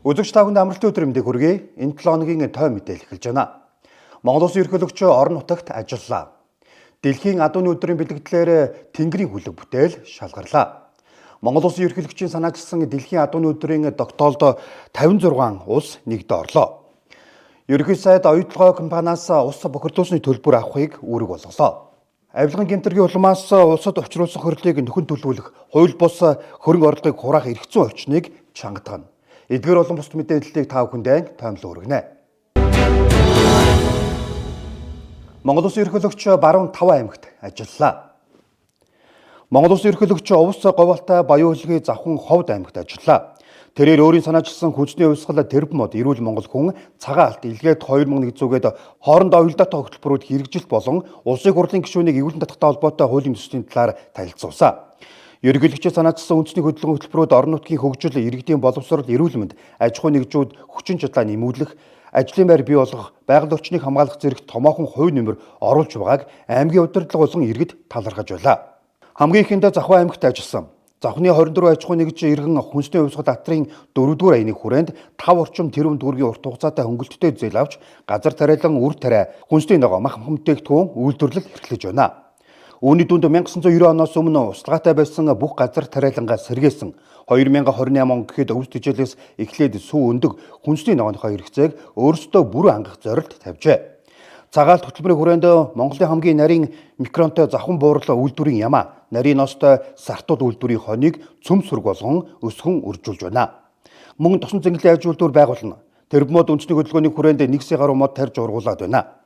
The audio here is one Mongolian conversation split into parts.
Үзэгч та бүхэнд амралтын өдөр мэндийг хүргэе. Энэ 7 хоногийн тойм мэдээлэл эхэлж байна. Монгол Улсын ерөнхийлөгч орон нутагт ажиллаа. Дэлхийн адууны өдрийн бэлэгдлээр Тэнгэрийн хүлэг бүтээл шалгарлаа. Монгол Улсын ерөнхийлөгчийн санаачилсан дэлхийн адууны өдрийн тогтоолд 56 улс нэгдэ орлоо. Ерөнхий сайд оюутлогоо компаниас ус бохирдуулсны төлбөр авахыг үүрэг болголоо. Авилгын гэмтэргийн улмаас улсад учруулсан хөрлийг нөхөн төлөвлөх хууль бус хөрөнгө орлогыг хураах эрх зүйн орчныг чангатгана. Эдгээр олон бус мэдээллийг та бүхэнд таймлан хүргэнэ. Монгол Улсын ерөнхийлөгч баруун 5 аймагт ажиллаа. Монгол Улсын ерөнхийлөгч Увс говьалтай Баян хөлгийн Завхан Ховд аймагт ажиллаа. Тэрээр өөрийн санаачилсан хүнсний хувьсгал тэрбумод эрүүл монгол хүн цагаан алт илгээд 2100-гээд хоорондоо уялдаатай хөтөлбөрүүд хэрэгжилт болон улсын хурлын гишүүнийг эрүүлэн татахтай холбоотой хуулийн төслийн талаар танилцуулсан. Ерөнхийлөгчийн санаачилсан үндэсний хөдөлгөөн хөтөлбөрүүд орон нутгийн хөгжил, иргэдийн боловсрол, эрүүл мэнд, аж ахуй нэгжүүд хүчин чадлаа нэмүүлэх, ажлын байр бий болгох, байгаль орчныг хамгаалах зэрэг томоохон хувь нэмэр оруулж байгааг аймгийн удирдлага болон иргэд талархаж байлаа. Хамгийн ихэндээ Завхан аймагт ажилласан. Завхны 24 аж ахуй нэгж иргэн хүнсний хувьсгал атрын 4-р аяны хүрээнд 5 орчим тэрбум төгрөгийн урт хугацаатай хөнгөлөлттэй зээл авч газар тариалан үр тариа хүнсний ногоо мах хүмтээгдэхүүн үйлдвэрлэл эрхлэж байна. Үүний дүнд 1990 оноос өмнө услаатай байсан бүх газар тариалангаа сэргээсэн 2028 он гэхэд өвс тэжээлээс эхлээд сүү өндөг хүнсний ногооныхоо хэрэгцээг өөрсдөө бүр хангах зорилт тавьжээ. Цагаалт хөтөлбөрийн хүрээнд Монголын хамгийн нарийн микронтой Завхан буурал үйлдвэрийн яма, нарийн ностой сартууд үйлдвэрийн хоныг цөм сүрг болгон өсгөн үржүүлж байна. Мөн тосон зэнгэлийн аж үйлдвэр байгуулна. Тэрбумод үндэсний хөдөлгөөний хүрээнд 1 сая гаруй мод тарьж ургуулад байна.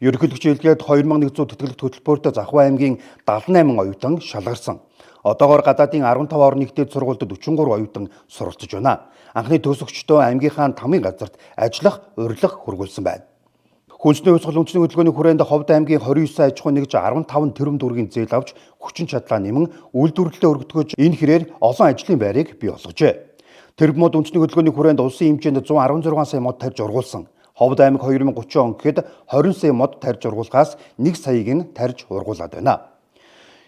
Ерөнхийлөгч илгээд 2100 тэтгэлэгт хөтөлбөрт Завхан аймгийн 78 оюутан шалгарсан. Одоогоор гадаадын 15 орн нэгдээд сургуульд 43 оюутан суралцж байна. Анхны төгсөгчдөө аймгийнхаа тамийн газарт ажиллах урилга хүргүүлсэн байна. Хүнсний хувьсгал үндэсний хөдөлгөөний хүрээнд Ховд аймгийн 29 аж ахуй нэгж 15 тэрбум төгрөгийн зээл авч хүчин чадлаа нэмэн үйлдвэрлэлээ өргөдгөж энэ хэрээр олон ажлын байрыг бий болгожээ. Тэрбумод үндэсний хөдөлгөөний хүрээнд улсын хэмжээнд 116 сая мод тарьж ургуулсан. Ховд аймаг 2030 он гэхэд 20 сая мод тарьж ургуулахаас 1 саяыг нь тарьж ургуулад байна.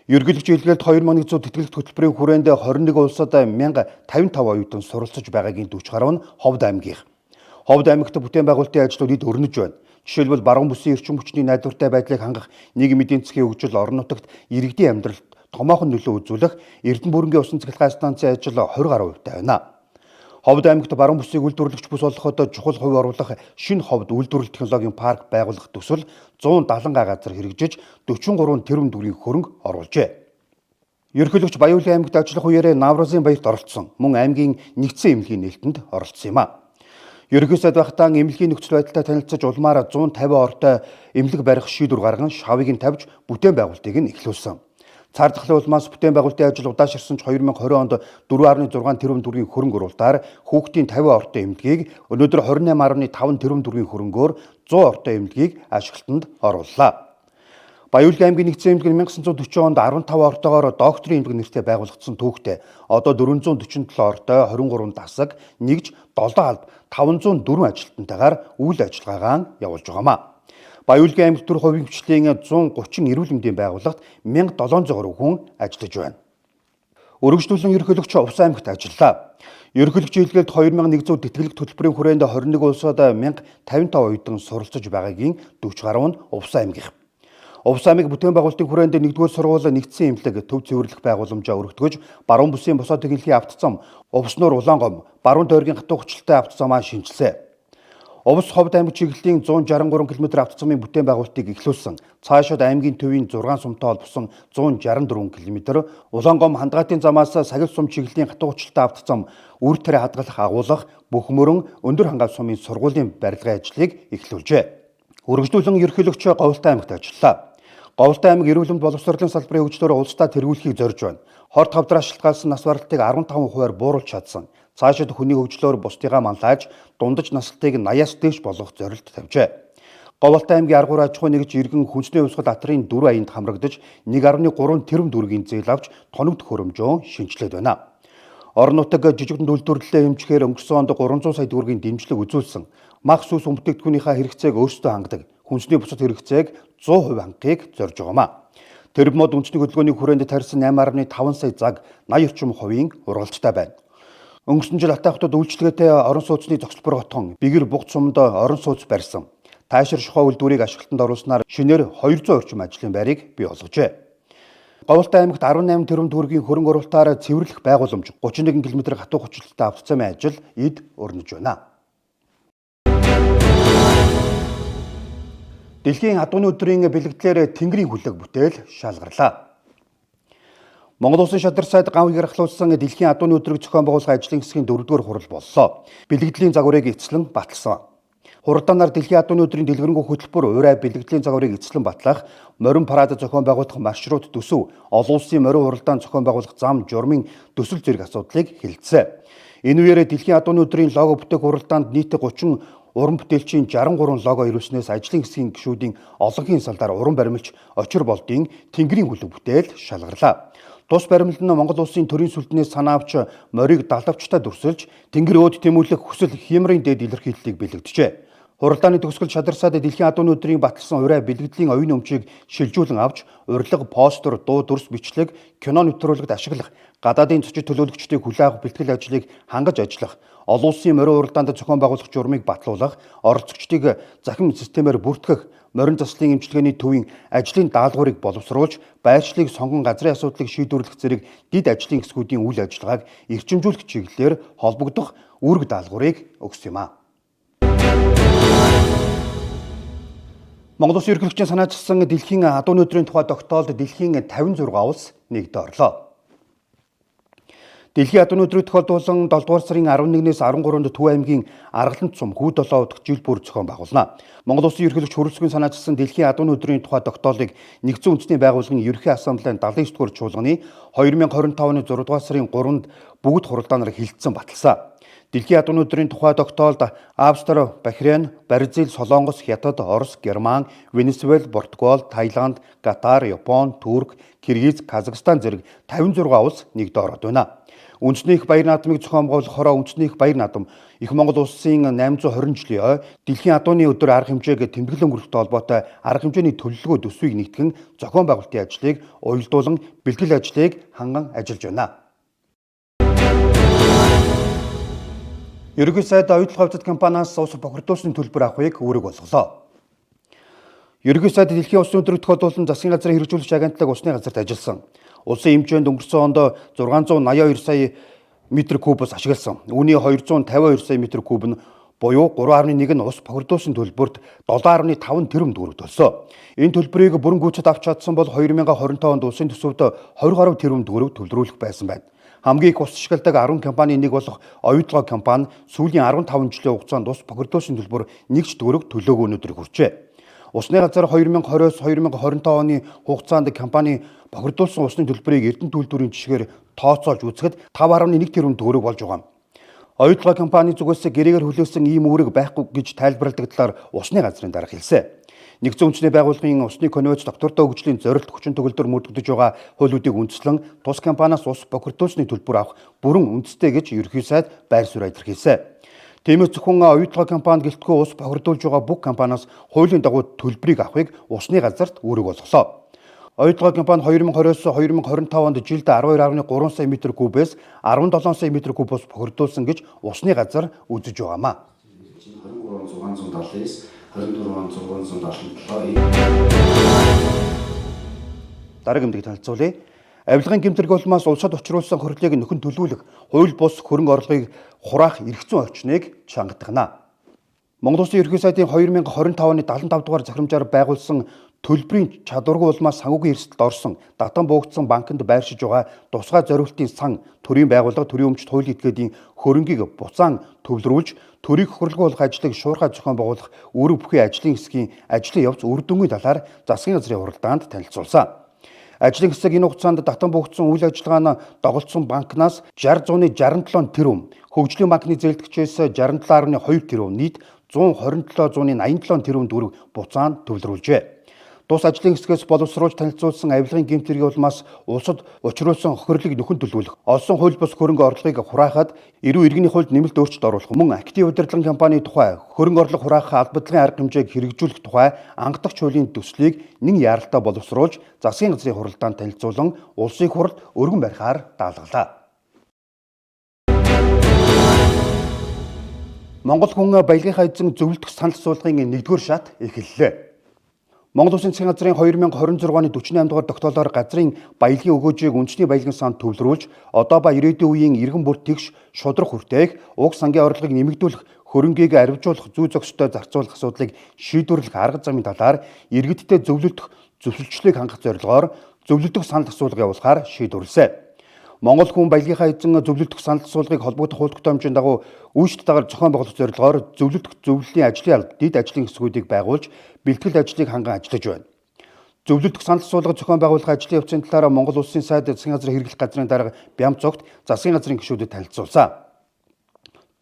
Ерөнхийлөгч илгээлт 2100 тэтгэлэгт хөтөлбөрийн хүрээнд 21 улсад 1055 оюутан суралцж байгаагийн 40 гаруй нь Ховд аймгийнх. Ховд аймагт бүтээн байгуулалтын ажлууд эд өрнөж байна. Жишээлбэл баруун бүсийн эрчим хүчний найдвартай байдлыг хангах, нийгмийн эдийн засгийн хөгжил, орон нутагт иргэдийн амьдралд томоохон нөлөө үзүүлэх Эрдэнэ бүрэнгийн усан цахилгаан станцын ажил 20 гаруй хувьтай байна. Ховд аймагт баруун бүсийг үйлдвэрлэгч бүс болгоход чухал хувь оруулах шинэ Ховд үйлдвэрлэл технологийн парк байгуулах төсөл 170 га газар хэрэгжиж 43 тэрбум төгрөгийн хөрөнгө оруулжээ. Ерөнхийлөгч Баян хөлгийн аймагт ажиллах үеэрээ Навразын баярт оролцсон. Мөн аймгийн нэгдсэн эмнэлгийн нээлтэнд оролцсон юм а. Ерөнхий сайд байхдаа эмнэлгийн нөхцөл байдалтай танилцаж улмаар 150 ортой эмнэлэг барих шийдвэр гарган шавыг нь тавьж бүтээн байгуулалтыг нь эхлүүлсэн. Цар тахлын улмаас бүтээн байгуулалтын ажил удаашрсан ч 2020 онд 4.6 тэрбум төгрөгийн хөрөнгө оруулалтаар хүүхдийн 50 ортой эмнэлгийг өнөөдөр 28.5 тэрбум төгрөгийн хөрөнгөөр 100 ортой эмнэлгийг ашиглалтанд орууллаа. Баян хөлгийн аймгийн нэгдсэн эмнэлэг нь 1940 онд 15 ортоогоор докторийн эмнэлэг нэртэй байгуулагдсан түүхтэй одоо 447 ортой 23 дасаг нэгж 7 алба 504 ажилтнтайгаар үйл ажиллагаагаа явуулж байгаамаа. Баян хөлгийн аймаг төр хувийн хвшлийн 130 эрүүл мэндийн байгууллагт 1700 гаруй хүн ажиллаж байна. Өргөжлүүлэн ерөнхийлөгч Увс аймагт ажиллаа. Ерөнхийлөгч илгээлт 2100 тэтгэлэгт хөтөлбөрийн хүрээнд 21 улсад 1055 оюутан суралцж байгаагийн 40 гаруй нь Увс аймгийнх. Увс аймаг бүтээн байгуулалтын хүрээнд 1-р сургууль нэгдсэн эмнэлэг төв цэвэрлэх байгууламжаа өргөтгөж баруун бүсийн босоо тэглэлийн автозам Увс нуур Улаангом баруун дойргийн хатуу хүчлэлтэй автозамаа шинжилсэн. Увс Ховд аймаг чиглэлийн 163 км автозамын бүтээн байгуулалтыг эхлүүлсэн. Цаашид аймгийн төвийн 6 сумтай холбосон 164 км, Улаангом хандгаатын замаас Сахил сум чиглэлийн хатуу хүчлэлтэй автозам үр тариа хадгалах агуулга бүх мөрөн өндөр хангаал сумын сургуулийн барилгын ажлыг эхлүүлжээ. Өргөжлүүлэн ерөнхийлөгч Говьалтай аймагт ажиллаа. Говьалтай аймаг эрүүл мэнд боловсролын салбарын хөгжлөөр улсдаа тэргүүлэхийг зорж байна. Хорт хавдраа шалтгаалсан нас баралтыг 15%-аар бууруулж чадсан. Цаашид хүний хөгжлөөр бусдыгаа манлайж дундаж наслтыг 80-аас дээш болгох зорилт тавьжээ. Говьалтай аймгийн аргуур аж ахуй нэгж иргэн хүнсний хувьсгал атрын 4 аянд хамрагдаж 1.3 тэрбум төгрөгийн зээл авч тоног төхөөрөмжөө шинжилээд байна. Орон нутаг жижигдэн үйлдвэрлэлээ хэмжихээр өнгөрсөн онд 300 сая төгрөгийн дэмжлэг үзүүлсэн. Мах сүнс өмгөөлөгчдийнхээ хэрэгцээг өөрсдөө хангадаг. Хүнсний бусад хэрэгцээг 100% хангахыг зорж байгаамаа. Тэрбумод үндэсний хөдөлгөөний хүрээнд тарьсан 8.5 сая заг 80 орчим хувийн ургалжтай байна. Өнгөрсөн жил Атай хотод үйлчлэгээтэй орон сууцны зохицлбор готхон бигэр буг цумд орон сууц барьсан. Таашир шухуу үйлдвэрийг ашиглалтанд оруулснаар шинээр 200 орчим ажлын байрыг бий болгожээ. Говьолтой аймагт 18 тэрбум төгрөгийн хөрөнгө оруулалтаар цэвэрлэх байгууламж 31 км хатуу хүчлэлтэй автозамын ажил эд өрнөж байна. Дэлхийн адууны өдрийн бэлэгдлэр Тэнгэрийн хүлэг бүтээл шалгарлаа. Монгол Улсын шадар сайд гавыг гаргалуулсан Дэлхийн адууны өдрийг зохион байгуулах ажлын хэсгийн 4-р хурал боллоо. Бэлэгдлийн загварыг эцэслэн баталсан. Хуралдаанаар Дэлхийн адууны өдрийн дэлгэрэнгүй хөтөлбөр урай бэлэгдлийн загварыг эцэслэн батлах, морин парад зохион байгуулах маршрут төсөв, олон улсын морин хуралдаан зохион байгуулах зам журмын төсөл зэрэг асуудлыг хэлэлцээ. Энэ үеэр Дэлхийн адууны өдрийн лого бүтээх хуралдаанд нийт 30 уран бүтээлчийн 63 лого ирүүлснээс ажлын хэсгийн гишүүдийн олонхын салдаар уран баримлж очир болдын Тэнгэрийн хүлэг бүтээл шалгарлаа. Тус баримлал нь Монгол Улсын төрийн сүлднээс санаа авч морийг далавчтай дүрсэлж тэнгэр өөд тэмүүлэх хүсэл хиймрийн дэд илэрхийллийг бэлэгджээ. Хуралдааны төгсгөл шадар сайд Дэлхийн адууны өдрийн баталсан урай бэлэгдлийн оюуны өмчийг шилжүүлэн авч урилга, постер, дуу, дүрс бичлэг, кино нэвтрүүлэгт ашиглах, гадаадын зочид төлөөлөгчдийг хүлээн авах бэлтгэл ажлыг хангаж ажиллах, олон улсын морин хуралдаанд зохион байгуулах журмыг батлуулах, оролцогчдыг захин системээр бүртгэх, морин заслын эмчилгээний төвийн ажлын даалгаврыг боловсруулж, байршлыг сонгон газрын асуудлыг шийдвэрлэх зэрэг дид ажлын хэсгүүдийн үйл ажиллагааг эрчимжүүлэх чиглэлээр холбогдох үүрэг даалгаврыг өгсөн юм а. Монгол Улсын ерөнхийлөгчийн санаачилсан Дэлхийн адууны өдрийн тухай тогтоолд дэлхийн 56 улс нэгдэ орлоо. Дэлхийн адууны өдрийг тохиолдуулан 7 дугаар сарын 11-ээс 13-нд Төв аймгийн Аргалант цум хүү 7 удаа жил бүр зохион байгуулна. Монгол Улсын ерөнхийлөгч хурлцгийн санаачилсан Дэлхийн адууны өдрийн тухай тогтоолыг Нэгдсэн үндэсний байгууллагын Ерөнхий ассамблеийн 79 дугаар чуулганы 2025 оны 6 дугаар сарын 3-нд бүгд хуралдаанаар хилцсэн баталсан. Дэлхийн адууны өдрийн тухай тогтоолд Австри, Бахрейн, Бразил, Солонгос, Хятад, Орос, Герман, Венесуэл, Португал, Таиланд, Катар, Япон, Турк, Киргиз, Казахстан зэрэг 56 улс нэгдэ ороод байна. Үндэснийх баяр наадмыг зохион байгуулах хороо үндэснийх баяр наадам их Монгол улсын 820 жилийн ой Дэлхийн адууны өдөр арга хэмжээг тэмдэглэн өнгөрөхтэй холбоотой арга хэмжээний төлөвлөгөө төсвийг нэгтгэн зохион байгуулалтын ажлыг уялдуулан бэлтгэл ажлыг ханган ажиллаж байна. Ерөнхий сайд оюутлах хувьцат компаниас ус бохирдуулсан төлбөр авахыг үүрэг болголоо. Ерөнхий сайд Дэлхийн усын өдрийг тохиолдуулан засгийн газрын хэрэгжүүлэгч агентлаг усны газарт ажилласан. Улсын хэмжээнд өнгөрсөн онд 682 сая метр кубоос ашигласан. Үүний 252 сая метр куб нь буюу 3.1 нь ус бохирдуулсан төлбөрт 7.5 тэрбум төгрөг төлсөн. Энэ төлбөрийг бүрэн гүйцэд авч чадсан бол 2025 онд улсын төсөвт 20 гаруй тэрбум төгрөг төвлөрүүлэх байсан байна. Хамгийн их ус ашигладаг 10 компанийн нэг болох оюутлогоо компани сүүлийн 15 жилийн хугацаанд ус бохирдуулсан төлбөр 1 төгрөг төлөөгүй өнөдөр хүрчээ. Усны газар 2020-с 2025 оны хугацаанд компани бохирдуулсан усны төлбөрийг Эрдэнэ төлбөрийн жишгээр тооцоолж үзэхэд 5.1 тэрбум төгрөг болж байгаа юм. Оюутлогоо компани зүгээс гэрээгээр хүлээсэн ийм үүрэг байхгүй гэж тайлбарладаг талаар усны газрын дарга хэлсэн. Нэгдсэн үндэсний байгууллагын усны конвенц доктортой хөгжлийн зорилт хүчин төгөлдөр мөрдөгдөж байгаа хуулиудыг үндэслэн тус компаниас ус бохирдуулсны төлбөр авах бүрэн үндэстэй гэж ерөнхий сайд байр суурь илэрхийлсэн. Тиймээс зөвхөн оюутлогоо компани гэлтгүй ус бохирдуулж байгаа бүх компаниас хуулийн дагуу төлбөрийг авахыг усны газарт үүрэг болголоо. Оюутлогоо компани 2020-с 2025 онд жилд 12.3 сая метр кубээс 17 сая метр кубоос бохирдуулсан гэж усны газар үзэж байгаамаа. 23.679 24.677 дараагийн мэдээлэл танилцуулъя. Авилгын гэмтэрэг улмаас улсад учруулсан хордлыг нөхөн төлөвлөх хууль бус хөрөнгө орлогыг хураах эрх зүйн орчныг чангатгана. Монгол Улсын ерөнхий сайдын 2025 оны 75 дугаар захирамжаар байгуулсан төлбөрийн чадваргүй улмаас санхүүгийн эрсдэлд орсон татан буугдсан банкнд байршиж байгаа тусгай зориултын сан төрийн байгууллага төрийн өмчт хууль этгээдийн хөрөнгийг буцаан төвлөрүүлж төрийг хохирлгуулах ажлыг шуурхай зохион байгуулах үүрэг бүхий ажлын хэсгийн ажлын явц үр дүнгийн талаар засгийн газрын хуралдаанд танилцуулсан. Ажлын хэсэг энэ хугацаанд татан буугдсан үйл ажиллагаа нь доголдсон банкнаас 60.67 тэрбум, хөгжлийн банкны зээлдэгчээс 67.2 тэрбум, нийт 127.87 тэрбум төгрөг буцаан төвлөрүүлжээ. Тус ажлын хэсгээс боловсруулж танилцуулсан авилгын гэмтэргийн улмаас улсад учруулсан хохирлыг нөхөн төлөвлөх, олсон хууль бус хөрөнгө орлогыг хураахад эрүү иргэний хуульд нэмэлт өөрчлөлт оруулах, мөн актив удирдлагын компани тухай хөрөнгө орлого хураах албадлагын арга хэмжээг хэрэгжүүлэх тухай ангадах хуулийн төслийг нэн яаралтай боловсруулж засгийн газрын хуралдаанд танилцуулан улсын хурлд өргөн барихаар даалгалаа. Монгол хүн баялагынхаа эзэн зөвлөлдөх санал суулгын 1-р шат эхэллээ. Монгол Улсын засгийн газрын 2026 оны 48 дугаар тогтоолоор газрын баялагын өгөөжийг үндэсний баялагын санд төвлөрүүлж, одоо ба ирээдүйн үеийн иргэн бүр тэгш шудрах хүртээх, уг сангийн орлогыг нэмэгдүүлэх, хөрөнгийг арвижуулах, зүй зохистой зарцуулах асуудлыг шийдвэрлэх арга замын талаар иргэдтэй зөвлөлдөх зөвшөлтчлийг хангах зорилгоор зөвлөлдөх санал асуулга явуулахаар шийдвэрлэсэн. Монгол хүн баялагынхаа эзэн зөвлөлдөх санал асуулгыг холбогдох хууль тогтоомжийн дагуу үүсэлт дагаар зохион байгуулах зорилгоор зөвлөлдөх зөвлөлийн ажлын алба, дэд ажлын хэсгүүдийг байгуулж бэлтгэл ажлыг ханган ажиллаж байна. Зөвлөлдөх санал асуулга зохион байгуулах ажлын явцын талаар Монгол Улсын сайд засгийн газрын хэрэглэх газрын дарга Бямцогт засгийн газрын гишүүдэд танилцуулсан.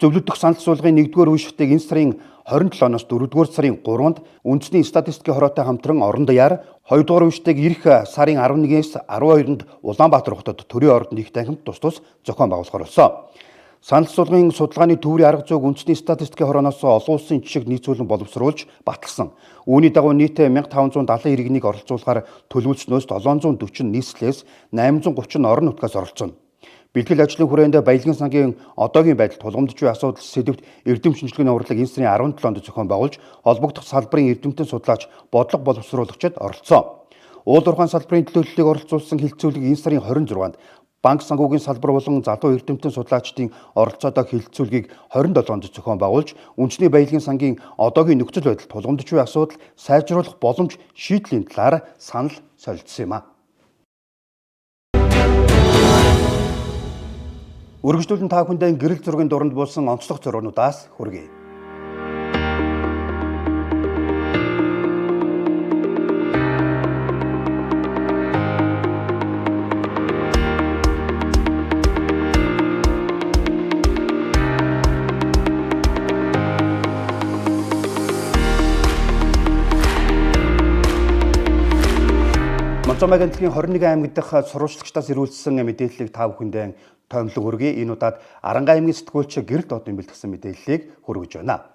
Зөвлөлдөх санал асуулгын 1-р үе шатыг энэ сарын 27 оноос 4-р сарын 3-нд үндэсний статистикийн хороотой хамтран орон даяар, 2-р үе шатыг ирэх сарын 11-ээс 12-нд Улаанбаатар хотод төрийн ордонд их танхимд тус зохион байгуулахар болсон. Санал асуулгын судалгааны төврийн арга зүйг үндэсний статистикийн хорооноос олон улсын жишг нийцүүлэн боловсруулж баталсан. Үүний дагуу нийт 1570 иргэнийг оролцуулахаар төлөвлөснөөс 740 нийслэлээс 830 орон нутгаас оролцоно. Бэлтгэл ажлын хүрээнд баялагын сангийн одоогийн байдал, тулгамдж буй асуудал сэдвт эрдэм шинжилгээний урлагийг энэ сарын 17-нд зохион байгуулж, холбогдох салбарын эрдэмтэн судлаач, бодлого боловсруулагчид оролцсон. Уул уурхайн салбарын төлөөллийг оролцуулсан хилцүүлэг энэ сарын 26-нд банк санхүүгийн салбар болон залуу эрдэмтэн судлаачдын оролцоодоо хилцүүлгийг 27-нд зохион байгуулж, үндэсний баялагын сангийн одоогийн нөхцөл байдал, тулгамдж буй асуудал сайжруулах боломж шийдлийн талаар санал солилцсон юм а. Үргэлжлүүлэн та бүхэндээ гэрэл зургийн дууранд буулсан онцлог зургуудаас хүргэе. Монцомаг антлагийн 21 аймаг дахь сурвалжлагчдаас ирүүлсэн мэдээллийг та бүхэндээ тоомлог хүргэе. Энэ удаад Аранга аймгийн сэтгүүлч Гэрэлт одын бэлтгэсэн мэдээллийг хүргэж байна.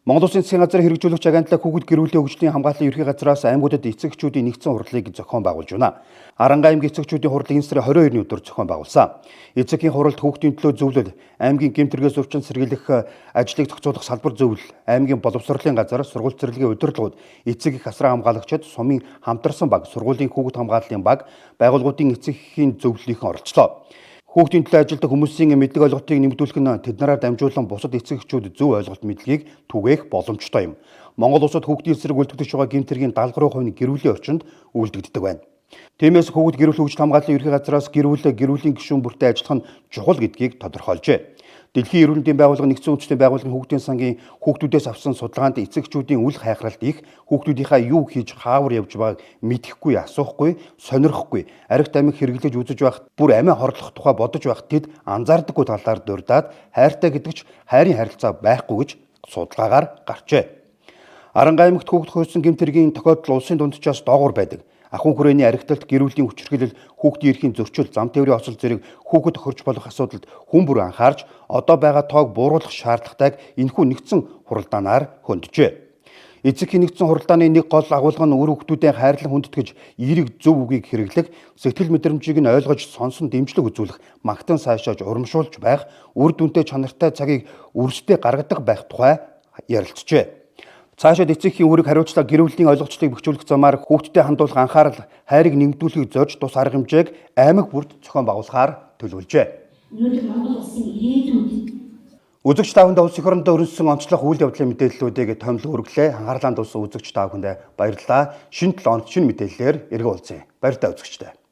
Монгол Улсын засгийн газрын хэрэгжүүлэгч агентлаг хүүхэд гэр бүлийн хөгжлийн хамгааллын ерхий газраас аймагуудад эцэгчүүдийн нэгдсэн хурлыг зохион байгуулж байна. Аранга аймгийн эцэгчүүдийн хурлыг энэ сарын 22-ны өдөр зохион байгуулсан. Эцэгхийн хуралд хүүхдийн төлөө зөвлөл, аймгийн гэмтэргээс өвчин сэргийлэх ажлыг зохицуулах салбар зөвлөл, аймгийн боловсролын газар, сургууль цэцэрлэгийн удирдлагууд, эцэг их асран хамгаалагчид, сумын хамтарсан баг, сургуулийн хүүхэд хамгааллын баг, байгууллагуудын эцэгхийн зөвлөлийнхэн оролцлоо. Хүүхдийн төлөө ажилладаг хүмүүсийн мэдлэг ойлголтыг нэмэгдүүлэх нь тэднэрээр дамжуулан бусад эцэг эхчүүд зөв ойлголт мэдлэгийг түгээх боломжтой юм. Монгол улсад хүүхдийн эсрэг үйлдвэрлэж байгаа гэмтэргийн 70% нь гэр бүлийн орчинд үйлдвэрлэдэг байна. Тиймээс хүүхэд гэр бүл хөгжил хамгааллын ерхий газраас гэр бүлийн гишүүн бүртээ ажиллах нь чухал гэдгийг тодорхойлжээ. Дэлхийн эрүүл мэндийн байгууллага нэгдсэн үндэсний байгууллагын хүүхдийн сангийн хүүхдүүдээс авсан судалгаанд эцэгчүүдийн үл хайхралт их, хүүхдүүдийнхаа юу хийж хаавар явж байгааг мэдэхгүй, асуухгүй, сонирхгүй, аригт амиг хэрэглэж үзэж байхад бүр амиа хорлох тухай бодож байхад тэд анзаардаггүй талаар дурдаад хайртай гэдэг ч хайрын харилцаа байхгүй гэж судалгаагаар гарчээ. Аранга аймагт хүүхэд хөөсөн гэмтэргийн тохиолдол улсын дунджаас доогуур байдаг. Ахуйн хүрээний аригталт, гэр бүлийн хүчирхийлэл, хүүхдийн эрхийн зөрчил, зам тээврийн осол зэрэг хүүхэд тохирч болох асуудалд хүн бүр анхаарч одоо байгаа тоог бууруулах шаардлагатайг энэхүү нэгдсэн хуралдаанаар хөндөжээ. Эцэгхийн нэгдсэн хуралдааны нэг гол агуулга нь үр хүүхдүүдээ хайрлан хүндэтгэж, эерэг зөв үгийг хэрэглэх, сэтгэл мэдрэмжийг нь ойлгож, сонсон дэмжлэг үзүүлэх, магтан сайшааж, урамшуулж байх, үр дүнтэй чанартай цагийг өрсдөө гаргадаг байх тухай ярилцжээ. Цаашид эцэгхийн үүрэг хариуцлага, гэр бүлийн ойлгоцлыг бэхжүүлэх замаар хүүхдэд хандуулах анхаарал, хайрыг нэмэгдүүлэхийг зорж тус арга хэмжээг аймаг бүрд зохион байгуулахаар төлөвлөжээ. Өнөөдөр Монгол улсын ирээдүйд Үзэгч та бүхэнд улс их орондоо өрнөсөн онцлог үйл явдлын мэдээллүүдийг томилго хүргэлээ. Анхаарлаа хандуулсан үзэгч та бүхэндээ баярлалаа. Шинэ 7 хоногт шинэ мэдээллээр эргэн уулзъя. Баяр та үзэгчдээ.